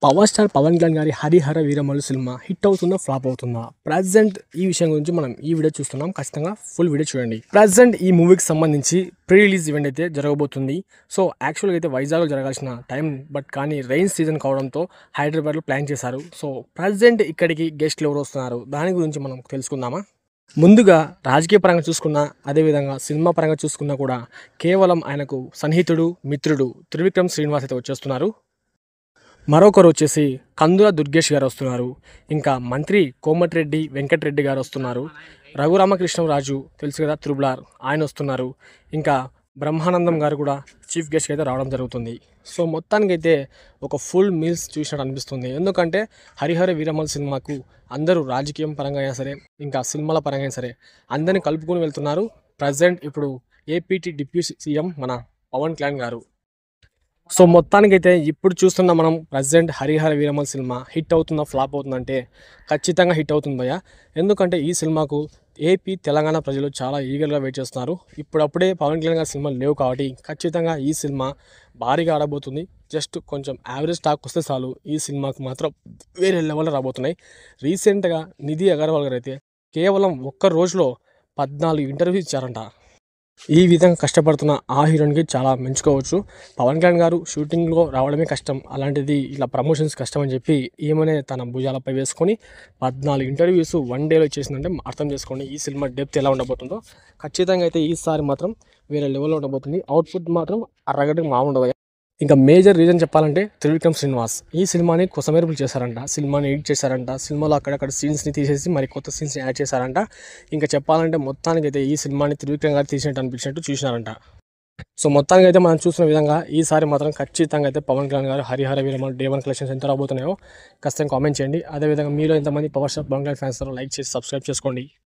Power star Pawan Kalyan గారి Harihara Veeramallu cinema hit అవుతుందా flop అవుతుందా ప్రజెంట్ ఈ విషయం గురించి మనం ఈ వీడియో చూస్తున్నాం. ఖచ్చితంగా ఫుల్ వీడియో చూడండి. ప్రజెంట్ ఈ మూవీకి సంబంధించి ప్రీ రిలీజ్ ఈవెంట్ అయితే జరగబోతుంది. సో యాక్చువల్గా అయితే వైజాగ్లో జరగాల్సిన టైం కానీ రెయిన్ సీజన్ కావడంతో హైదరాబాద్లో ప్లాన్ చేశారు. సో ప్రజెంట్ ఇక్కడికి గెస్ట్లు ఎవరు వస్తున్నారు దాని గురించి మనం తెలుసుకుందామా. ముందుగా రాజకీయ పరంగా చూసుకున్నా, అదేవిధంగా సినిమా పరంగా చూసుకున్నా కూడా కేవలం ఆయనకు సన్నిహితుడు మిత్రుడు త్రివిక్రమ్ శ్రీనివాస్ అయితే వచ్చేస్తున్నారు. మరొకరు వచ్చేసి కందుల దుర్గేష్ గారు వస్తున్నారు. ఇంకా మంత్రి కోమటిరెడ్డి వెంకటరెడ్డి గారు వస్తున్నారు. రఘురామకృష్ణరాజు తెలుసు కదా, త్రిబులార్ ఆయన వస్తున్నారు. ఇంకా బ్రహ్మానందం గారు కూడా చీఫ్ గెస్ట్ అయితే రావడం జరుగుతుంది. సో మొత్తానికైతే ఒక ఫుల్ మీల్స్ చూసినట్టు అనిపిస్తుంది. ఎందుకంటే హరిహర వీరమల్ సినిమాకు అందరూ రాజకీయం పరంగా అయినా సరే, ఇంకా సినిమాల పరంగా అయినా సరే అందరిని కలుపుకొని వెళ్తున్నారు. ప్రజెంట్ ఇప్పుడు ఏపీటీ డిప్యూటీ సీఎం మన పవన్ కళ్యాణ్ గారు. సో మొత్తానికైతే ఇప్పుడు చూస్తున్న మనం present Harihara Veeramal cinema hit అవుతుందా ఫ్లాప్ అవుతుందంటే ఖచ్చితంగా హిట్ అవుతుంది భయ్య. ఎందుకంటే ఈ సినిమాకు ఏపీ తెలంగాణ ప్రజలు చాలా ఈగర్గా వెయిట్ చేస్తున్నారు. ఇప్పుడప్పుడే పవన్ కళ్యాణ్ గారి సినిమాలు లేవు కాబట్టి ఖచ్చితంగా ఈ సినిమా భారీగా ఆడబోతుంది. జస్ట్ కొంచెం యావరేజ్ టాక్ వస్తే చాలు ఈ సినిమాకు మాత్రం వేరే లెవెల్లో రాబోతున్నాయి. రీసెంట్గా నిధి అగర్వాల్ గారు అయితే కేవలం ఒక్క రోజులో 14 ఇంటర్వ్యూ ఇచ్చారంట. ఈ విధంగా కష్టపడుతున్న ఆ హీరోయిన్కి చాలా మెచ్చుకోవచ్చు. పవన్ కళ్యాణ్ గారు షూటింగ్లో రావడమే కష్టం, అలాంటిది ఇలా ప్రమోషన్స్ కష్టం అని చెప్పి ఈమెనే తన భుజాలపై వేసుకొని 14 ఇంటర్వ్యూస్ వన్ డేలో ఇచ్చేసిందంటే అర్థం చేసుకోండి ఈ సినిమా డెప్త్ ఎలా ఉండబోతుందో. ఖచ్చితంగా అయితే ఈసారి మాత్రం వేరే లెవెల్లో ఉండబోతుంది. అవుట్పుట్ మాత్రం అరగడికి మామూలు. ఇంకా మేజర్ రీజన్ చెప్పాలంటే త్రివిక్రమ్ శ్రీనివాస్ ఈ సినిమాని కొసమెరుపులు చేశారంట, సినిమాని ఎడిట్ చేశారంట, సినిమాలో అక్కడక్కడ సీన్స్ని తీసేసి మరి కొత్త సీన్స్ని యాడ్ చేశారంట. ఇంకా చెప్పాలంటే మొత్తానికి అయితే ఈ సినిమాని త్రివిక్రమ్ గారు తీసినట్టు అనిపించినట్టు చూసినారంట. సో మొత్తానికి అయితే మనం చూసిన విధంగా ఈసారి మాత్రం ఖచ్చితంగా అయితే పవన్ కళ్యాణ్ గారు హరిహర వీరమల్ డే 1 కలెక్షన్స్ ఎంత రాబోతున్నాయో ఖచ్చితంగా కామెంట్ చేయండి. అదేవిధంగా మీలో ఎంతమంది power star Pawan Kalyan fans like చేసి సబ్స్క్రైబ్ చేసుకోండి.